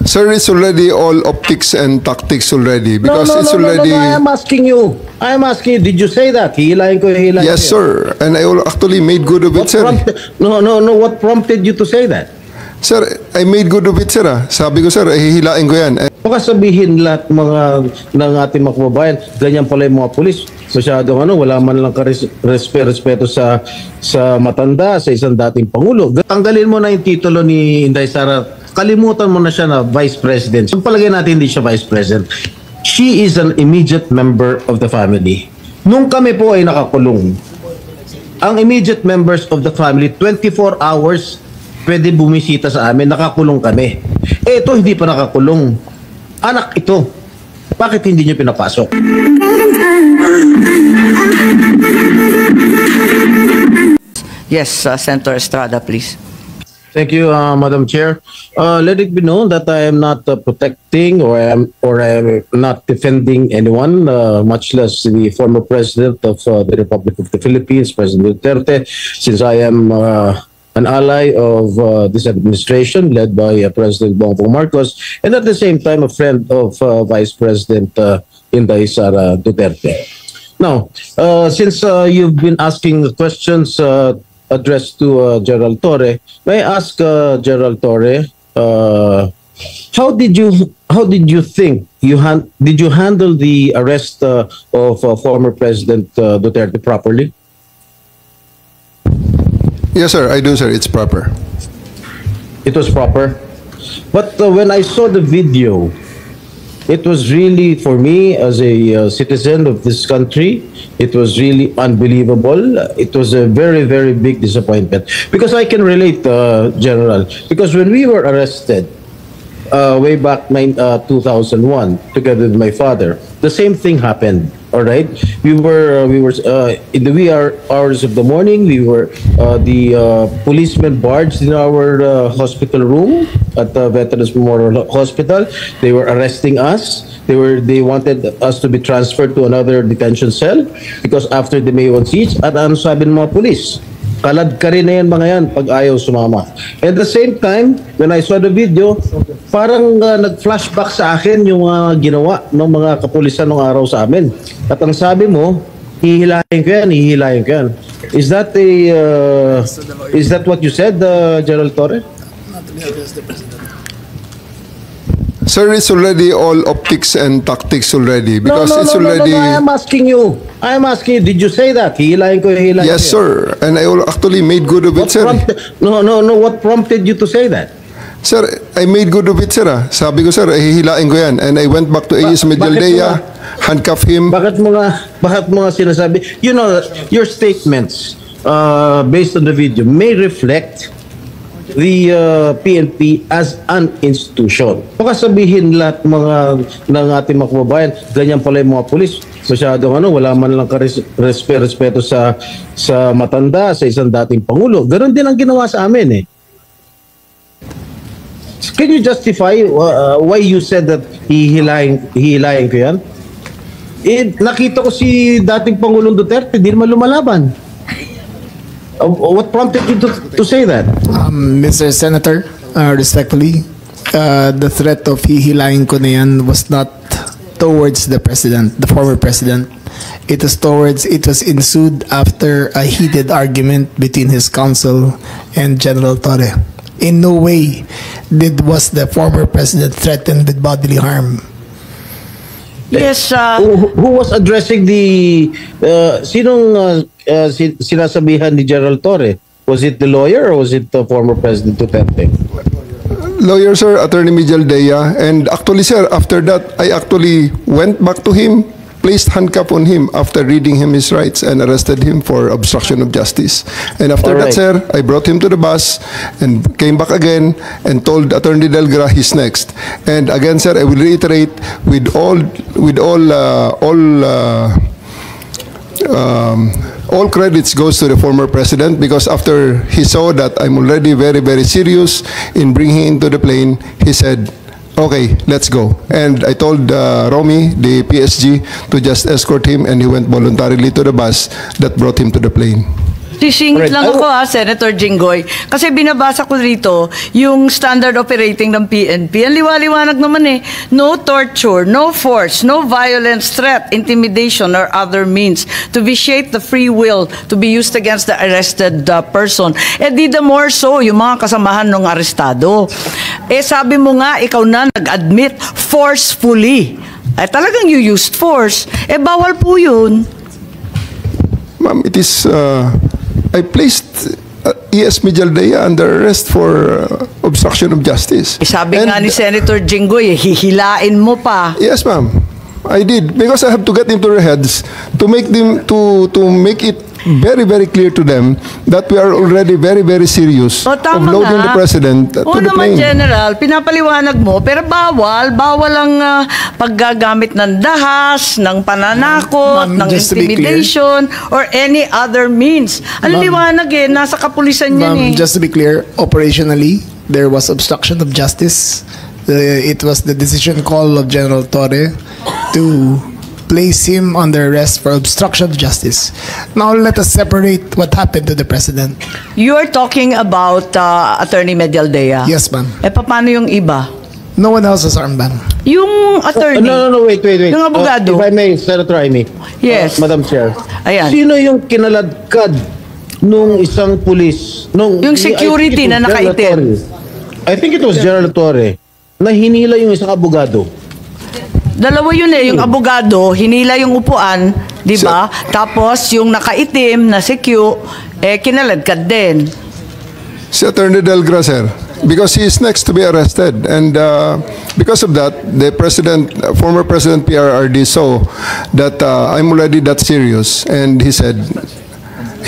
Sir, it's already all optics and tactics already because it's already. No, I am asking you. Did you say that? Hihilahin ko, hihilahin ko. Yes, sir. And I actually made good of it, sir. No. What prompted you to say that? Sir, I made good of it, sir. Sabi ko, sir, hihilain ko yan. Baka sabihin lahat ng ating mga kababayan, ganyan pala yung mga pulis. Masyadong wala man lang respeto sa matanda, sa isang dating pangulo. Tanggalin mo na yung titulo ni Inday Sara. Kalimutan mo na siya na Vice President. So palagay natin hindi siya Vice President. She is an immediate member of the family. Nung kami po ay nakakulong, ang immediate members of the family, 24 hours pwede bumisita sa amin, nakakulong kami. Ito hindi pa nakakulong. Anak ito. Bakit hindi niyo pinapasok? Yes, Senator Estrada, please. Thank you, Madam Chair. Let it be known that I am not protecting or I am not defending anyone, much less the former President of the Republic of the Philippines, President Duterte, since I am an ally of this administration led by President Bongbong Marcos, and at the same time a friend of Vice President Inday Sara Duterte. Now, since you've been asking the questions addressed to Gerald Torre, may I ask Gerald Torre, how did you think did you handle the arrest of former President Duterte properly? Yes, sir. I do, sir. It's proper. It was proper. But when I saw the video, it was really, for me as a citizen of this country, it was really unbelievable. It was a very, very big disappointment. Because I can relate, General. Because when we were arrested, way back 2001, together with my father, the same thing happened. All right, we were in the wee hours of the morning. We were the policemen barged in our hospital room at the Veterans Memorial Hospital. They were arresting us. They wanted us to be transferred to another detention cell because after the May 1 siege, at ano sabi ng mga police? Kalad ka rin na yan mga yan pag ayaw sumama. At the same time, when I saw the video, parang nag-flashback sa akin yung ginawa ng mga kapulisan ng araw sa amin. At ang sabi mo, hihilahin ko yan. Is that what you said, Gerald Torre? Sir, it's already all optics and tactics already because it's already. I am asking you, did you say that? Hihilahin ko. Yes, sir. And I actually made good of it, sir. What prompted you to say that? Sir, I made good of it, sir. Sabi ko, sir, hihilain ko yan. And I went back to AS Medialdea, handcuff him. Bakit mo nga sinasabi? You know, your statements based on the video may reflect the PNP as an institution. Baka sabihin lahat ng ating mga kababayan, ganyan pala yung mga pulis. Masyadong wala man lang respeto sa matanda, sa isang dating pangulo. Ganon din ang ginawa sa amin eh. Can you justify why you said that hihilahin ko yan? Nakita ko si dating Pangulong Duterte, di naman lumalaban. What prompted you to say that? Mr. Senator, respectfully, the threat of hihilahin ko na yan was not towards the president, the former president. It was ensued after a heated argument between his counsel and General Torre. In no way was the former president threatened with bodily harm. Yes, who was addressing the sinong sinasabihan ni Gerald Torre? Was it the lawyer or was it the former President Duterte? Lawyer, sir, Attorney Medialdea. And actually, sir, after that, I actually went back to him, placed handcuff on him after reading him his rights and arrested him for obstruction of justice. And after that, sir, I brought him to the bus and came back again and told Attorney Delgra he's next. And again, sir, I will reiterate all credits goes to the former president because after he saw that I'm already very, very serious in bringing him into the plane, he said, okay, let's go. And I told Romy, the PSG, to just escort him, and he went voluntarily to the bus that brought him to the plane. Sisingit lang Correct. ako Senator Jinggoy. Kasi binabasa ko rito yung standard operating ng PNP. Ang liwaliwanag naman no torture, no force, no violence, threat, intimidation, or other means to vitiate the free will to be used against the arrested person. Di the more so, yung mga kasamahan ng arestado. Sabi mo nga, ikaw na nag-admit forcefully. Talagang you used force. Bawal po yun. Ma'am, it is, I placed E.S. Mijaldea under arrest for obstruction of justice. Sabi And- nga ni Senator Jinggoy, hihilain mo pa. Yes, ma'am. I did because I have to get into their heads to make them to make it very very clear to them that we are already very very serious of Tama loading the nga. president to Oo the naman, plane. General, pinapaliwanag mo, pero bawal ang paggagamit ng dahas, ng pananakot, Ma'am, ng just to be intimidation, or any other means. Ang liwanag nasa kapulisan yan Ma'am, just to be clear, operationally, there was obstruction of justice. It was the decision call of General Torre to place him under arrest for obstruction of justice. Now let us separate what happened to the president. You're talking about Attorney Medialdea. Yes, ma'am. Paano yung iba? No one else was armed, ma'am. Yung attorney. No, wait. Yung abogado. If I may, Senator Amy. Yes. Madam Chair. Ayan. Sino yung kinaladkad nung isang pulis? Yung security na nakaitim. I think it was General Torre na hinila yung isang abogado. Dalawa yun yung abogado, hinila yung upuan, di ba? Tapos yung nakaitim na si Q, kinaladkad din. Si Attorney Delgra, sir, because he is next to be arrested, and because of that, the president, former President PRRD, saw that I'm already that serious, and he said.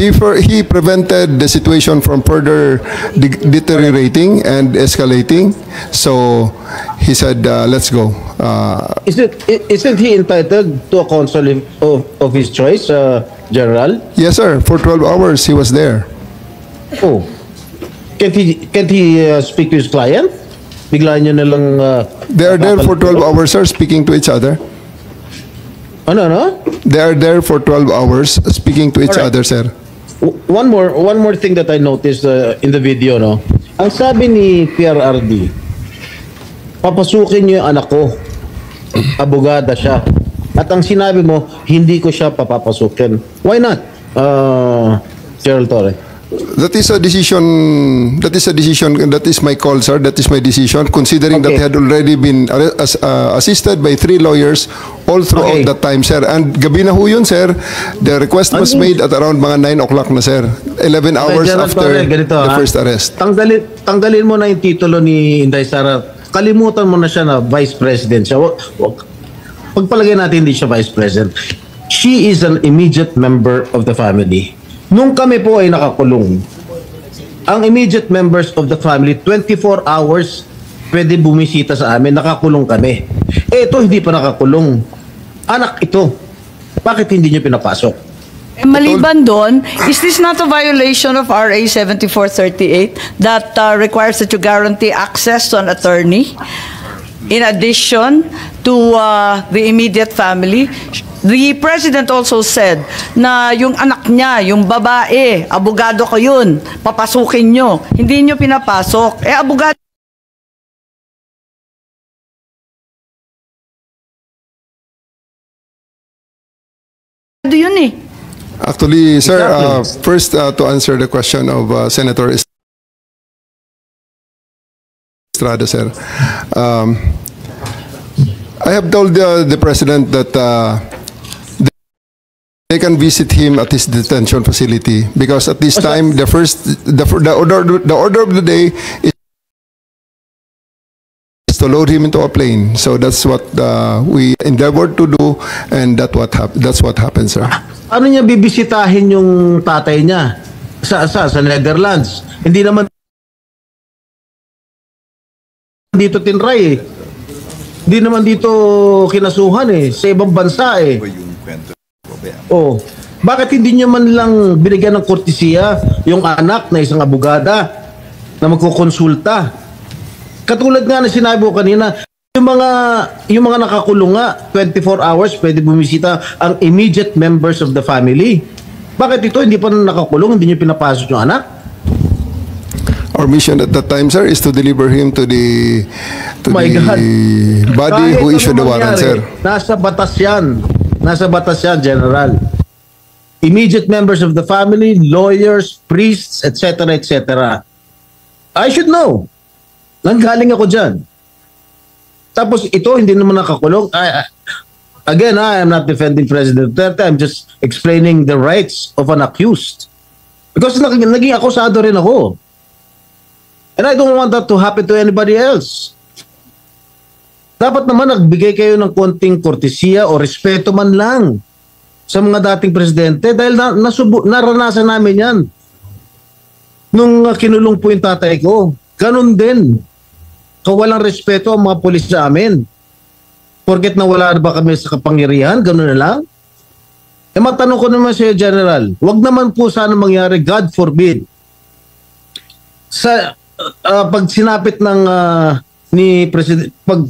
He prevented the situation from further deteriorating and escalating. So he said, "Let's go." Isn't he entitled to a counsel of his choice, General? Yes, sir. For 12 hours, he was there. Oh. Can't he speak to his client? Bigla niyo na lang... They are there for 12 hours, sir, speaking to each other. Ano? They are there for 12 hours speaking to each Alright. other, sir. One more thing that I noticed in the video, no? Ang sabi ni PRRD, papasukin niyo yung anak ko. Abogada siya. At ang sinabi mo, hindi ko siya papapasukin. Why not, Gerald Torre? That is a decision. That is my call, sir. That is my decision. Considering that Okay. he had already been assisted by 3 lawyers all throughout Okay. that time, sir. And gabi na ho yun, sir. The request was made at around mga 9 o'clock na, sir. 11 hours General after Torre, ganito, the ha? first arrest. Tanggalin mo na yung titulo ni Inday Sara. Kalimutan mo na siya na Vice President siya. Pagpalagay natin hindi siya Vice President. She is an immediate member of the family. Nung kami po ay nakakulong, ang immediate members of the family, 24 hours pwede bumisita sa amin, nakakulong kami. Ito, hindi pa nakakulong. Anak ito. Bakit hindi nyo pinapasok? Maliban doon, is this not a violation of RA 7438 that requires that you guarantee access to an attorney? In addition to the immediate family, the President also said na yung anak niya, yung babae, abogado ko yun, papasukin nyo. Hindi nyo pinapasok. Abogado yun Actually, sir, Exactly. first to answer the question of Senator Estrada, sir. I have told the president that they can visit him at his detention facility because at this time the order of the day is to load him into a plane. So that's what we endeavored to do, and that's what happened, sir. Ano niya bibisitahin yung tatay niya sa Netherlands? Hindi naman dito tinray eh. Hindi naman dito kinasuhan eh, sa ibang bansa eh. Oh, bakit hindi niyo man lang binigyan ng kortesiya yung anak na isang abogada na magkukonsulta? Katulad nga na sinabi ko kanina, yung mga nakakulong nga, 24 hours pwede bumisita ang immediate members of the family. Bakit ito hindi pa nakakulong, hindi niyo pinapasok yung anak? Our mission at that time, sir, is to deliver him to the My God. body Kahit who ano issued the warrant, mangyari, sir. Nasa batas yan. Nasa batas yan, General. Immediate members of the family, lawyers, priests, etc., etc. I should know. Nanggaling ako dyan. Tapos ito, hindi naman nakakulong. Again, I am not defending President Duterte. I'm just explaining the rights of an accused. Because naging akusado rin ako. And I don't want that to happen to anybody else. Dapat naman nagbigay kayo ng konting kortesiya o respeto man lang sa mga dating presidente dahil naranasan namin yan. Nung kinulong po yung tatay ko, ganun din. Kawalang respeto ang mga polis sa amin. Porket nawala na ba kami sa kapangyarihan, ganun na lang? Matanong ko naman sa General, wag naman po sana mangyari, God forbid. Sa pag sinapit ng ni President, pag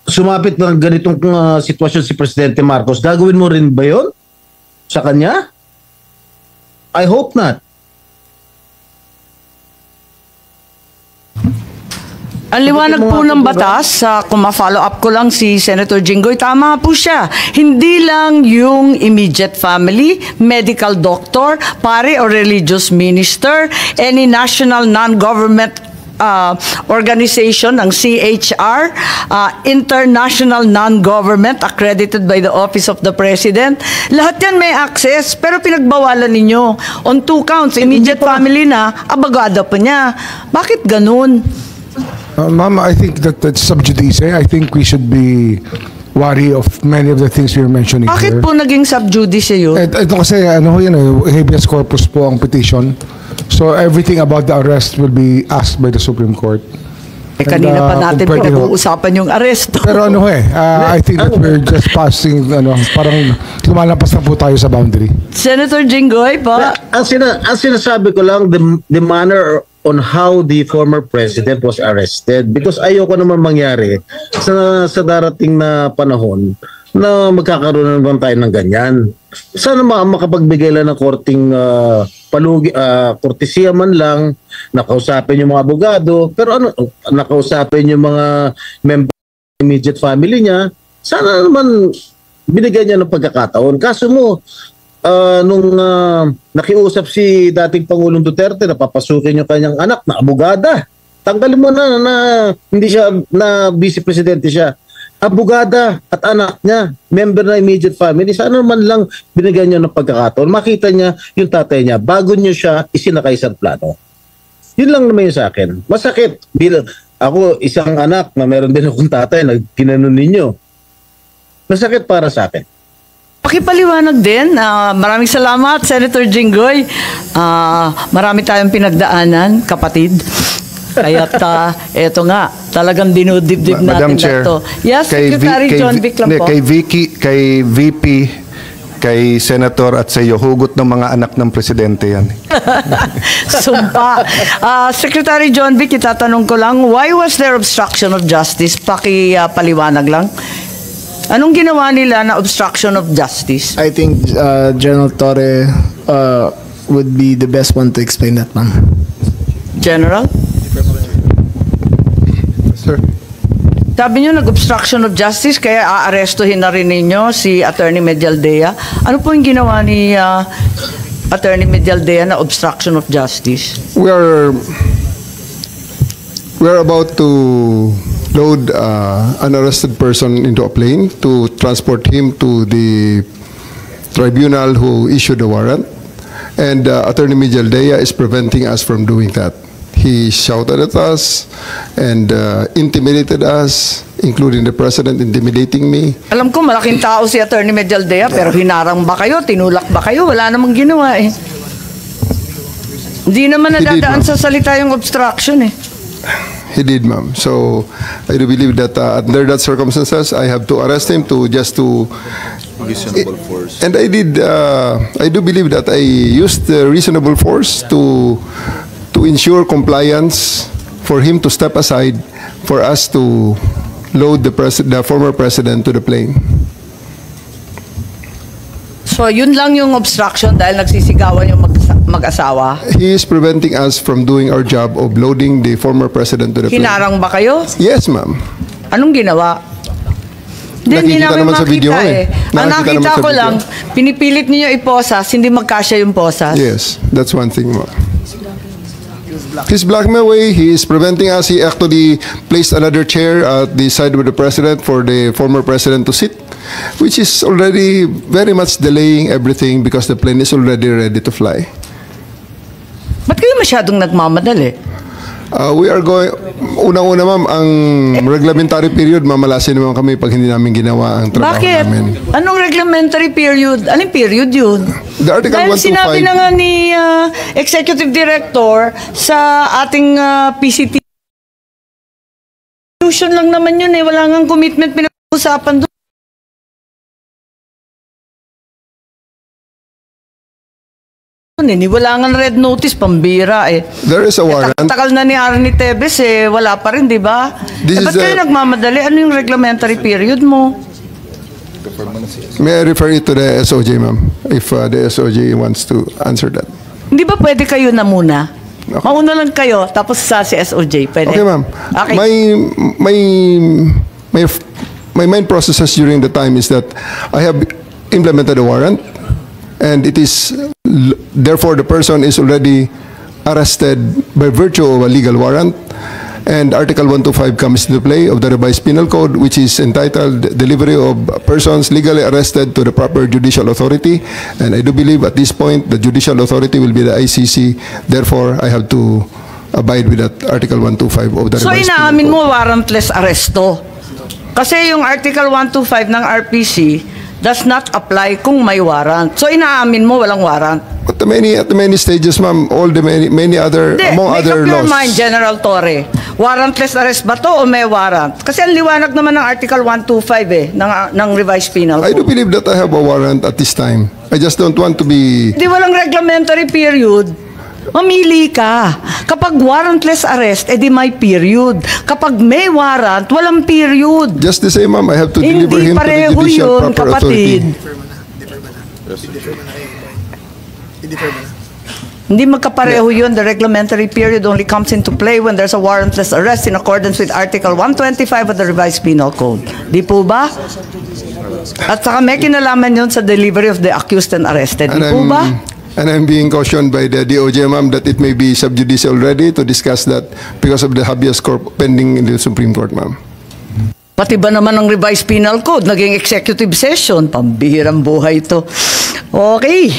sumapit ng ganitong sitwasyon si Presidente Marcos, gagawin mo rin ba yun sa kanya? I hope not. Ang liwanag po ng batas, kung ma-follow up ko lang si Senator Jinggoy, tama po siya. Hindi lang yung immediate family, medical doctor, pare or religious minister, any national non-government organization ng CHR, international non-government accredited by the Office of the President. Lahat yan may access, pero pinagbawalan ninyo. On 2 counts, immediate family na, abogado pa niya. Bakit ganun? Ma'am, I think that's sub judice. I think we should be wary of many of the things we were mentioning Bakit here. po naging sub judice yun? Ito kasi, ano ho yun, habeas corpus po ang petition. So everything about the arrest will be asked by the Supreme Court. Kanina pa natin kung pwede ho. pag-uusapan yung aresto. Pero ano ho I think that we're just passing, parang lumalampas na po tayo sa boundary. Senator Jinggoy po. Ang sinasabi ko lang, the manner on how the former president was arrested, because ayoko naman mangyari sa darating na panahon na magkakaroon naman tayo ng ganyan. Sana makapagbigay lang ng korting kortesiya man lang, nakausapin yung mga abogado, pero nakausapin yung mga member ng immediate family niya, sana naman binigyan niya ng pagkakataon. Kaso mo, nung nakiusap si dating Pangulong Duterte na papasukin yung kanyang anak na abogada, tanggalin mo na hindi siya, na vice presidente siya. Abogada at anak niya, member na immediate family, sana naman lang binigyan niya ng pagkakataon. Makita niya yung tatay niya bago niyo siya isinakay sa plano. Yun lang naman yung sa akin. Masakit. Ako, isang anak na meron din akong tatay na tinanon ninyo. Masakit para sa akin. Pakipaliwanag din. Maraming salamat, Senator Jinggoy. Marami tayong pinagdaanan, kapatid. Kaya't eto nga, talagang dinudibdib natin Madam Chair, to. Yes, Secretary John Vic lang po. Kay VP, kay Senator at sa iyo, hugot ng mga anak ng presidente yan. Sumpa. Secretary John Vic, itatanong ko lang, why was there obstruction of justice? Paliwanag lang. Anong ginawa nila na obstruction of justice? I think General Torre would be the best one to explain that, ma'am. General? Sir. Sabi niyo nag-obstruction of justice kaya aarestuhin na rin ninyo si Attorney Medialdea. Ano po yung ginawa ni Attorney Medialdea na obstruction of justice? We're about to load an arrested person into a plane to transport him to the tribunal who issued the warrant. And Attorney Medialdea is preventing us from doing that. He shouted at us and intimidated us, including the president intimidating me. Alam ko malaking tao si Attorney Medialdea pero hinarang ba kayo? Tinulak ba kayo? Wala namang ginawa eh. Hindi naman nadadaan sa salita yung obstruction eh. He did, ma'am. So I do believe that under that circumstances, I have to arrest him to reasonable force. And I do believe that I used the reasonable force to ensure compliance, for him to step aside, for us to load the former president to the plane. So, yun lang yung obstruction dahil nagsisigawan yung mag-asawa. He is preventing us from doing our job of loading the former president to the plane. Hinarang ba kayo? Yes, ma'am. Anong ginawa? Hindi Nakikita namin naman sa video makita eh. Ang Nakikita naman nakita sa ko video. lang, pinipilit niyo iposas, hindi magkasya yung posas. Yes, that's one thing, ma'am. His blackmail way, he is preventing us. He actually placed another chair at the side of the president for the former president to sit, which is already very much delaying everything because the plane is already ready to fly. Ba't kayo masyadong nagmamadali? We are going, unang-una ma'am, ang reglementary period, mamalasin naman kami pag hindi namin ginawa ang trabaho Bakit? namin. Anong reglementary period? Anong period yun? The Article Dahil 125 sinabi na nga ni Executive Director sa ating PCT. Solution lang naman yun eh. Wala nga commitment pinag-usapan doon. Wala nga red notice, pambira eh. There is a warrant. Takal na ni Arnie Tevez eh, wala pa rin, di ba? This Ba't is kayo a- nagmamadali? Ano yung reglementary period mo? May I refer it to the SOJ, ma'am, if the SOJ wants to answer that. Hindi ba pwede kayo na muna? Okay. Mauna lang kayo, tapos sa si SOJ, pwede? Okay, ma'am. Okay. My main processes during the time is that I have implemented a warrant, and it is therefore the person is already arrested by virtue of a legal warrant, and Article 125 comes into play of the revised penal code, which is entitled delivery of persons legally arrested to the proper judicial authority, and I do believe at this point the judicial authority will be the ICC. Therefore, I have to abide with that Article 125 of the So revised penal inaamin code. mo warrantless arresto. Kasi yung Article 125 ng RPC does not apply kung may warrant. So inaamin mo walang warrant. At the many stages, ma'am, all the many other, Hindi, among make other up your laws. mind, General Torre. Warrantless arrest ba to o may warrant? Kasi ang liwanag naman ng Article 125 eh, ng revised penal I do code. believe that I have a warrant at this time. I just don't want to be... Hindi walang reglementary period. Mamili ka. Kapag warrantless arrest, edi may period. Kapag may warrant, walang period. Just the same, ma'am, I have to deliver Hindi him to the pareho judicial yun, proper kapatid. authority. Hindi magkapareho yun. The reglementary period only comes into play when there's a warrantless arrest in accordance with Article 125 of the revised penal code. Di po ba? At saka may kinalaman yun sa delivery of the accused and arrested. Di po ba? And I'm being cautioned by the DOJ, ma'am, that it may be sub judice already to discuss that because of the habeas corpus pending in the Supreme Court, ma'am. Pati ba naman ng revised penal code, naging executive session, pambihirang buhay ito. Okay.